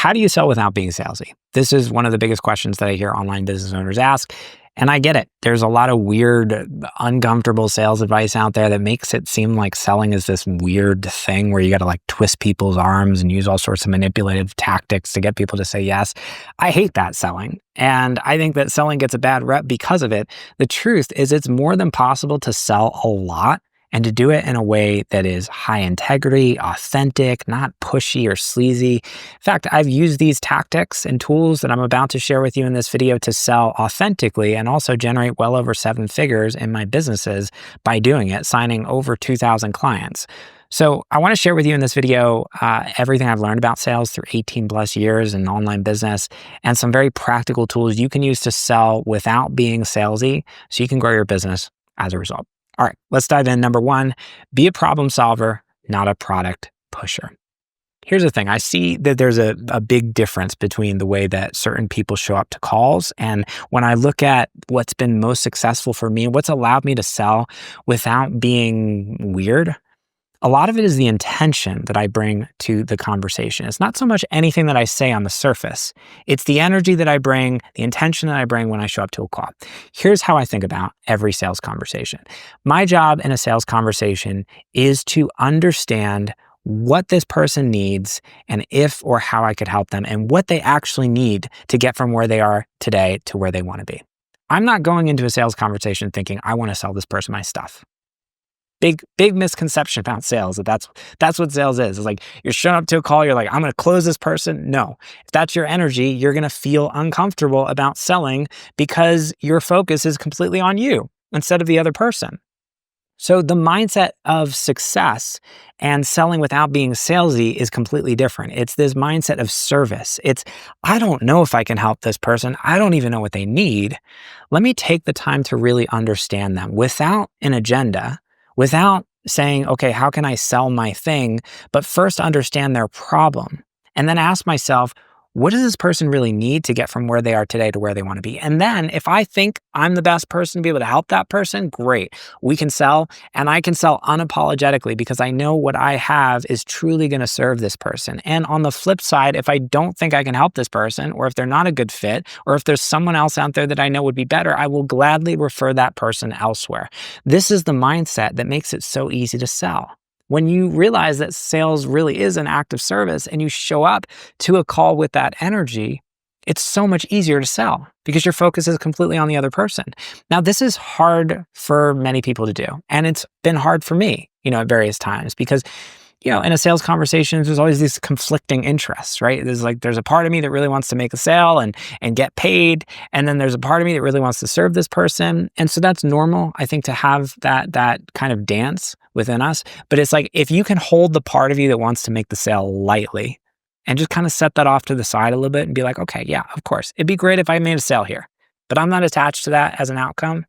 how do you sell without being salesy? This is one of the biggest questions that I hear online business owners ask. And I get it. There's a lot of weird, uncomfortable sales advice out there that makes it seem like selling is this weird thing where you got to like twist people's arms and use all sorts of manipulative tactics to get people to say yes. I hate that selling. And I think that selling gets a bad rep because of it. The truth is it's more than possible to sell a lot and to do it in a way that is high integrity, authentic, not pushy or sleazy. In fact, I've used these tactics and tools that I'm about to share with you in this video to sell authentically and also generate well over 7 figures in my businesses by doing it, signing over 2,000 clients. So I want to share with you in this video everything I've learned about sales through 18 plus years in online business and some very practical tools you can use to sell without being salesy so you can grow your business as a result. All right, let's dive in. Number 1, be a problem solver, not a product pusher. Here's the thing. I see that there's a big difference between the way that certain people show up to calls. And when I look at what's been most successful for me, what's allowed me to sell without being weird, a lot of it is the intention that I bring to the conversation. It's not so much anything that I say on the surface. It's the energy that I bring, the intention that I bring when I show up to a call. Here's how I think about every sales conversation. My job in a sales conversation is to understand what this person needs and if or how I could help them and what they actually need to get from where they are today to where they want to be. I'm not going into a sales conversation thinking, I want to sell this person my stuff. Big misconception about sales. That's what sales is. It's like you're showing up to a call, you're like, I'm going to close this person. No, if that's your energy, you're going to feel uncomfortable about selling because your focus is completely on you instead of the other person. So the mindset of success and selling without being salesy is completely different. It's this mindset of service. It's, I don't know if I can help this person. I don't even know what they need. Let me take the time to really understand them without an agenda, without saying, okay, how can I sell my thing? But first understand their problem and then ask myself, what does this person really need to get from where they are today to where they want to be? And then if I think I'm the best person to be able to help that person, great. We can sell and I can sell unapologetically because I know what I have is truly going to serve this person. And on the flip side, if I don't think I can help this person or if they're not a good fit or if there's someone else out there that I know would be better, I will gladly refer that person elsewhere. This is the mindset that makes it so easy to sell. When you realize that sales really is an act of service and you show up to a call with that energy, it's so much easier to sell because your focus is completely on the other person. Now, this is hard for many people to do. And it's been hard for me, at various times because, in a sales conversation, there's always these conflicting interests, right? There's a part of me that really wants to make a sale and get paid. And then there's a part of me that really wants to serve this person. And so that's normal, I think, to have that kind of dance within us. But it's like, if you can hold the part of you that wants to make the sale lightly and just kind of set that off to the side a little bit and be like, okay, yeah, of course. It'd be great if I made a sale here, but I'm not attached to that as an outcome.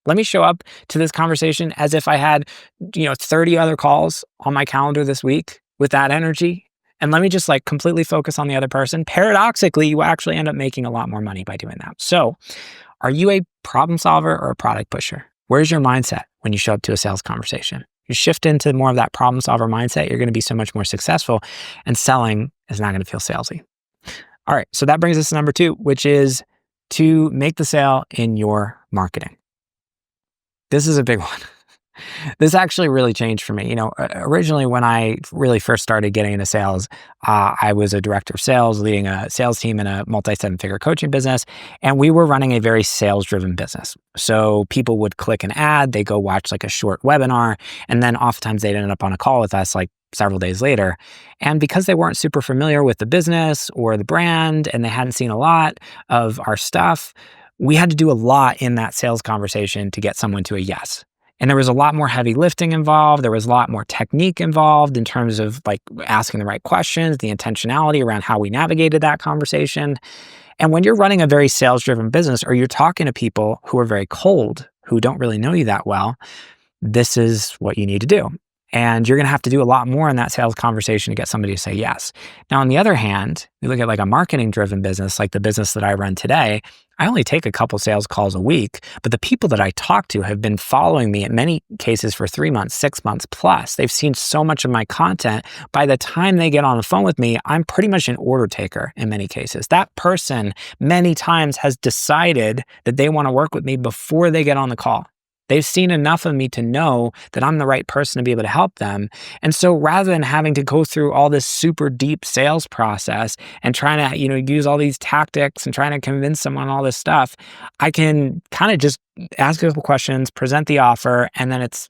Let me show up to this conversation as if I had, 30 other calls on my calendar this week with that energy. And let me just completely focus on the other person. Paradoxically, you actually end up making a lot more money by doing that. So are you a problem solver or a product pusher? Where's your mindset when you show up to a sales conversation? You shift into more of that problem solver mindset, you're going to be so much more successful and selling is not going to feel salesy. All right. So that brings us to number 2, which is to make the sale in your marketing. This is a big one. This actually really changed for me. Originally when I really first started getting into sales, I was a director of sales, leading a sales team in a multi-7-figure coaching business. And we were running a very sales-driven business. So people would click an ad, they go watch a short webinar, and then oftentimes they'd end up on a call with us several days later. And because they weren't super familiar with the business or the brand, and they hadn't seen a lot of our stuff, we had to do a lot in that sales conversation to get someone to a yes. And there was a lot more heavy lifting involved. There was a lot more technique involved in terms of asking the right questions, the intentionality around how we navigated that conversation. And when you're running a very sales-driven business or you're talking to people who are very cold, who don't really know you that well, this is what you need to do. And you're going to have to do a lot more in that sales conversation to get somebody to say yes. Now, on the other hand, you look at like a marketing driven business, like the business that I run today, I only take a couple sales calls a week, but the people that I talk to have been following me in many cases for 3 months, 6 months plus. They've seen so much of my content. By the time they get on the phone with me, I'm pretty much an order taker in many cases. That person many times has decided that they want to work with me before they get on the call. They've seen enough of me to know that I'm the right person to be able to help them. And so rather than having to go through all this super deep sales process and trying to, use all these tactics and trying to convince someone all this stuff, I can kind of just ask a couple questions, present the offer, and then it's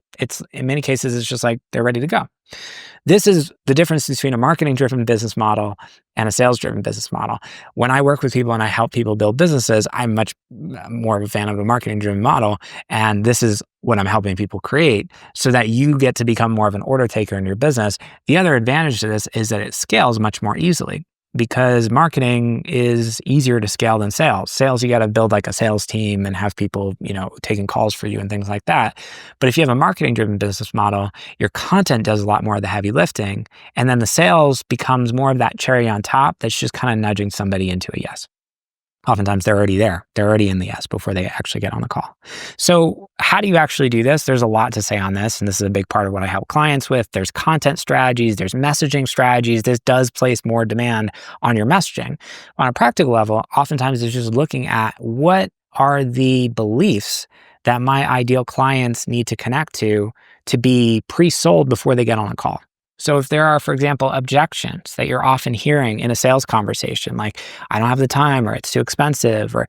in many cases, it's just like they're ready to go. This is the difference between a marketing-driven business model and a sales-driven business model. When I work with people and I help people build businesses, I'm much more of a fan of a marketing-driven model. And this is what I'm helping people create so that you get to become more of an order taker in your business. The other advantage to this is that it scales much more easily, because marketing is easier to scale than sales. Sales, you got to build like a sales team and have people, taking calls for you and things like that. But if you have a marketing driven business model, your content does a lot more of the heavy lifting. And then the sales becomes more of that cherry on top that's just kind of nudging somebody into a yes. Oftentimes they're already there. They're already in the yes before they actually get on the call. So how do you actually do this? There's a lot to say on this. And this is a big part of what I help clients with. There's content strategies, there's messaging strategies. This does place more demand on your messaging. On a practical level, oftentimes it's just looking at what are the beliefs that my ideal clients need to connect to be pre-sold before they get on a call. So if there are, for example, objections that you're often hearing in a sales conversation, like, I don't have the time, or it's too expensive, or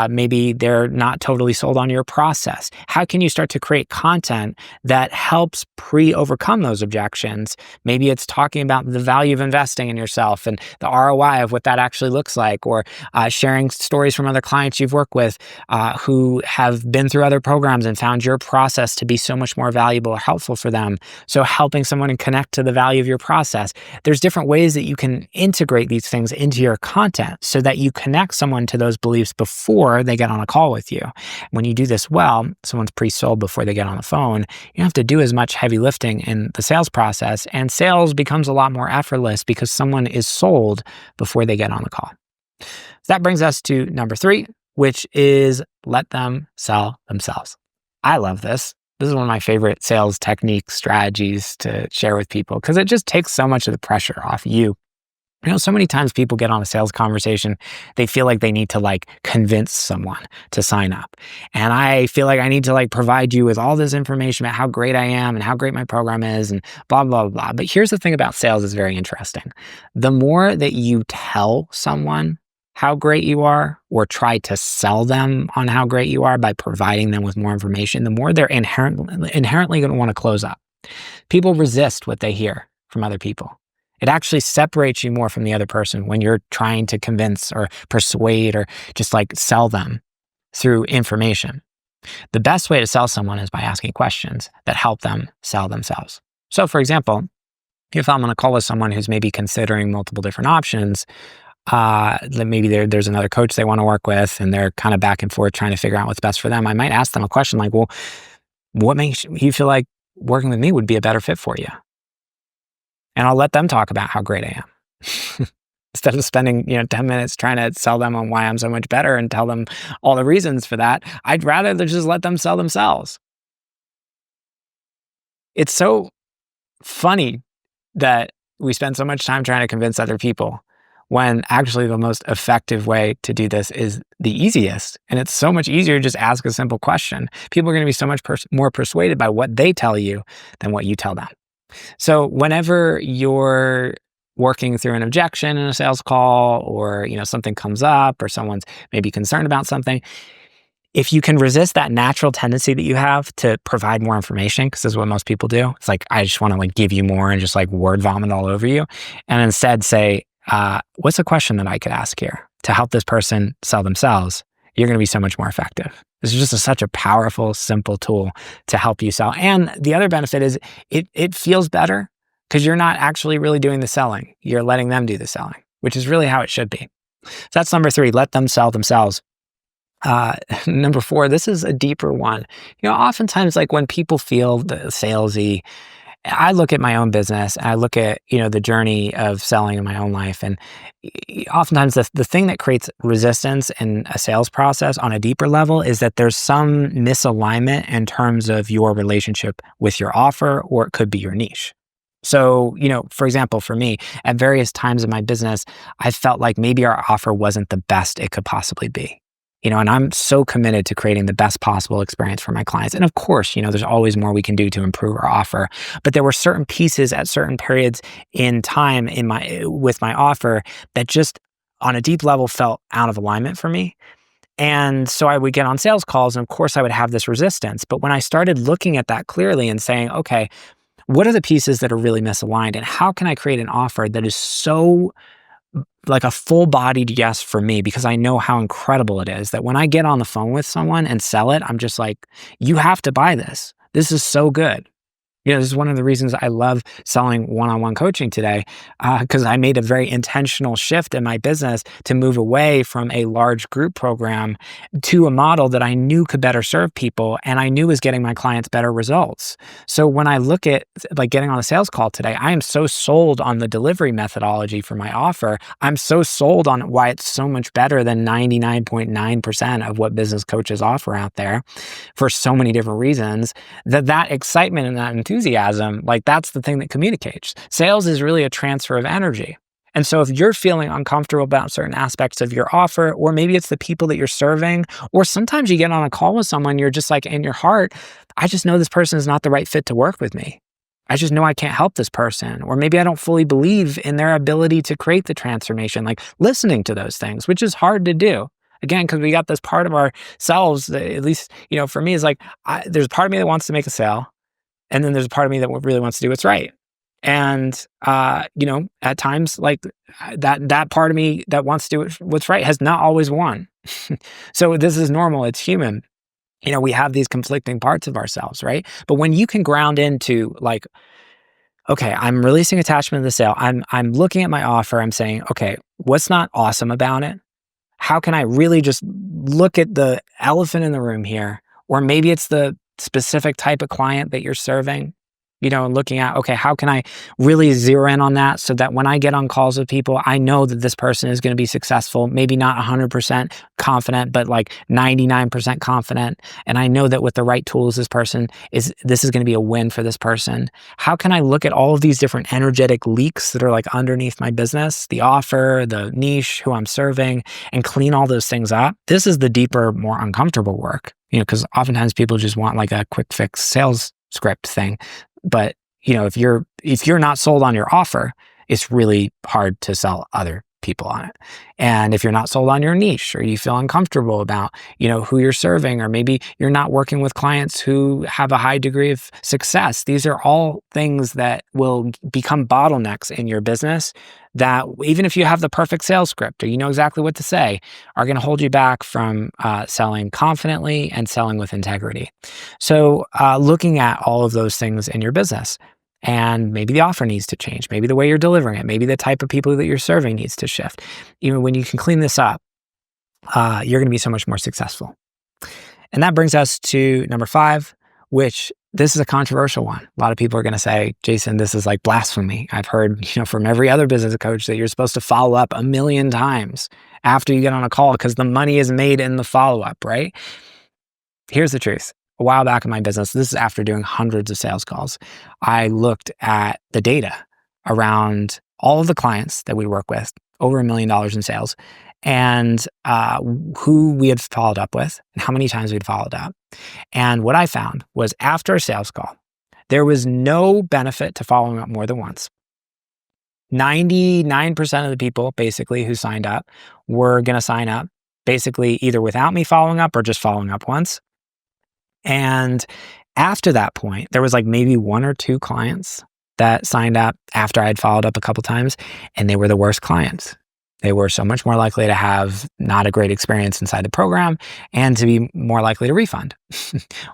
maybe they're not totally sold on your process, how can you start to create content that helps pre-overcome those objections? Maybe it's talking about the value of investing in yourself and the ROI of what that actually looks like, or sharing stories from other clients you've worked with who have been through other programs and found your process to be so much more valuable or helpful for them. So helping someone to connect to the value of your process. There's different ways that you can integrate these things into your content so that you connect someone to those beliefs before they get on a call with you. When you do this well, someone's pre-sold before they get on the phone, you don't have to do as much heavy lifting in the sales process, and sales becomes a lot more effortless because someone is sold before they get on the call. So that brings us to number 3, which is let them sell themselves. I love this. This is one of my favorite sales technique strategies to share with people because it just takes so much of the pressure off you. So many times people get on a sales conversation, they feel like they need to convince someone to sign up. And I feel like I need to provide you with all this information about how great I am and how great my program is and blah, blah, blah. But here's the thing about sales is very interesting. The more that you tell someone how great you are, or try to sell them on how great you are by providing them with more information, the more they're inherently going to want to close up. People resist what they hear from other people. It actually separates you more from the other person when you're trying to convince or persuade or just sell them through information. The best way to sell someone is by asking questions that help them sell themselves. So for example, if I'm on a call with someone who's maybe considering multiple different options, maybe there's another coach they want to work with and they're kind of back and forth trying to figure out what's best for them, I might ask them a question like, well, what makes you feel like working with me would be a better fit for you? And I'll let them talk about how great I am. Instead of spending 10 minutes trying to sell them on why I'm so much better and tell them all the reasons for that, I'd rather just let them sell themselves. It's so funny that we spend so much time trying to convince other people when actually the most effective way to do this is the easiest. And it's so much easier to just ask a simple question. People are going to be so much more persuaded by what they tell you than what you tell them. So whenever you're working through an objection in a sales call, or something comes up, or someone's maybe concerned about something, if you can resist that natural tendency that you have to provide more information, because this is what most people do, it's I just want to give you more and just word vomit all over you, and instead say, what's a question that I could ask here to help this person sell themselves? You're going to be so much more effective. This is just such a powerful, simple tool to help you sell. And the other benefit is it feels better because you're not actually really doing the selling. You're letting them do the selling, which is really how it should be. So that's number 3, let them sell themselves. Number 4, this is a deeper one. Oftentimes when people feel the salesy I look at my own business, and I look at, the journey of selling in my own life. And oftentimes the thing that creates resistance in a sales process on a deeper level is that there's some misalignment in terms of your relationship with your offer, or it could be your niche. So, for example, for me, at various times in my business, I felt like maybe our offer wasn't the best it could possibly be. And I'm so committed to creating the best possible experience for my clients. And of course, there's always more we can do to improve our offer. But there were certain pieces at certain periods in time with my offer that just on a deep level felt out of alignment for me. And so I would get on sales calls, and of course I would have this resistance. But when I started looking at that clearly and saying, okay, what are the pieces that are really misaligned, and how can I create an offer that is so like a full-bodied yes for me, because I know how incredible it is that when I get on the phone with someone and sell it, I'm just like, you have to buy this. This is so good. This is one of the reasons I love selling one-on-one coaching today, because I made a very intentional shift in my business to move away from a large group program to a model that I knew could better serve people, and I knew was getting my clients better results. So when I look at like getting on a sales call today, I am so sold on the delivery methodology for my offer. I'm so sold on why it's so much better than 99.9% of what business coaches offer out there for so many different reasons, that excitement and that enthusiasm, like that's the thing that communicates. Sales is really a transfer of energy. And so if you're feeling uncomfortable about certain aspects of your offer, or maybe it's the people that you're serving, or sometimes you get on a call with someone, you're just like in your heart, I just know this person is not the right fit to work with me. I just know I can't help this person. Or maybe I don't fully believe in their ability to create the transformation, like listening to those things, which is hard to do. Again, because we got this part of ourselves, that, at least, for me, is like, there's a part of me that wants to make a sale. And then there's a part of me that really wants to do what's right. And, at times, like that part of me that wants to do what's right has not always won. So this is normal. It's human. We have these conflicting parts of ourselves, right? But when you can ground into like, okay, I'm releasing attachment to the sale. I'm looking at my offer. I'm saying, okay, what's not awesome about it? How can I really just look at the elephant in the room here? Or maybe it's the specific type of client that you're serving, looking at, okay, how can I really zero in on that so that when I get on calls with people, I know that this person is going to be successful, maybe not 100% confident, but like 99% confident. And I know that with the right tools, this is going to be a win for this person. How can I look at all of these different energetic leaks that are like underneath my business, the offer, the niche, who I'm serving, and clean all those things up? This is the deeper, more uncomfortable work, because oftentimes people just want like a quick fix sales script thing. But, if you're not sold on your offer, it's really hard to sell other people on it. And if you're not sold on your niche, or you feel uncomfortable about, who you're serving, or maybe you're not working with clients who have a high degree of success, these are all things that will become bottlenecks in your business that, even if you have the perfect sales script or you know exactly what to say, are going to hold you back from selling confidently and selling with integrity. So looking at all of those things in your business, and maybe the offer needs to change. Maybe the way you're delivering it, maybe the type of people that you're serving needs to shift. Even when you can clean this up, you're going to be so much more successful. And that brings us to number 5, which this is a controversial one. A lot of people are going to say, Jason, this is like blasphemy. I've heard, from every other business coach that you're supposed to follow up 1,000,000 times after you get on a call because the money is made in the follow-up, right? Here's the truth. A while back in my business, this is after doing hundreds of sales calls, I looked at the data around all of the clients that we work with, over $1 million in sales, and who we had followed up with and how many times we'd followed up. And what I found was, after a sales call, there was no benefit to following up more than once. 99% of the people basically who signed up were going to sign up basically either without me following up or just following up once. And after that point, there was like maybe 1 or 2 clients that signed up after I'd followed up a couple times, and they were the worst clients. They were so much more likely to have not a great experience inside the program and to be more likely to refund.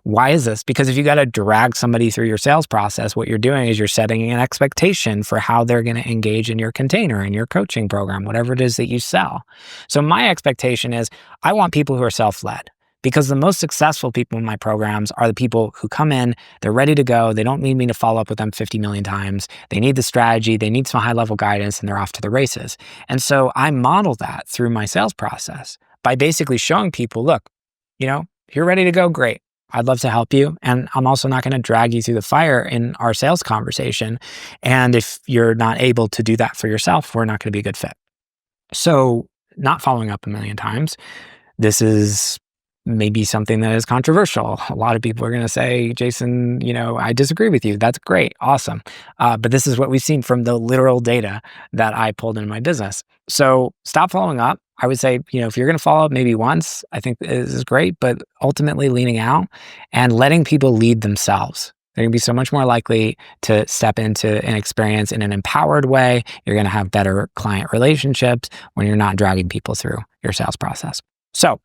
Why is this? Because if you got to drag somebody through your sales process, what you're doing is you're setting an expectation for how they're going to engage in your container, in your coaching program, whatever it is that you sell. So my expectation is I want people who are self-led. because the most successful people in my programs are the people who come in, they're ready to go. They don't need me to follow up with them 50 million times. They need the strategy, they need some high level guidance, and they're off to the races. And so I model that through my sales process by basically showing people, look, if you're ready to go, great. I'd love to help you. And I'm also not going to drag you through the fire in our sales conversation. And if you're not able to do that for yourself, we're not going to be a good fit. So not following up a million times. This is maybe something that is controversial. A lot of people are going to say, Jason, I disagree with you. That's great. Awesome. But this is what we've seen from the literal data that I pulled into my business. So stop following up. I would say, if you're going to follow up maybe once, I think this is great, but ultimately leaning out and letting people lead themselves. They're going to be so much more likely to step into an experience in an empowered way. You're going to have better client relationships when you're not dragging people through your sales process. So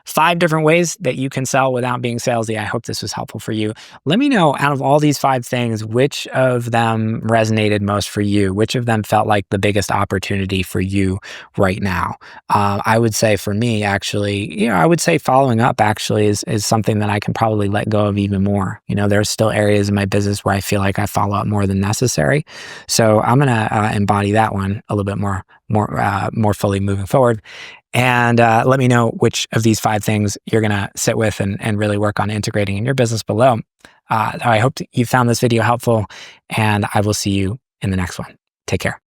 5 different ways that you can sell without being salesy. I hope this was helpful for you. Let me know, out of all these 5 things, which of them resonated most for you? Which of them felt like the biggest opportunity for you right now? I would say for me, actually, I would say following up actually is something that I can probably let go of even more. There's still areas in my business where I feel like I follow up more than necessary. So I'm going to embody that one a little bit more fully moving forward. And let me know which of these 5 things you're going to sit with and really work on integrating in your business below. I hope you found this video helpful, and I will see you in the next one. Take care.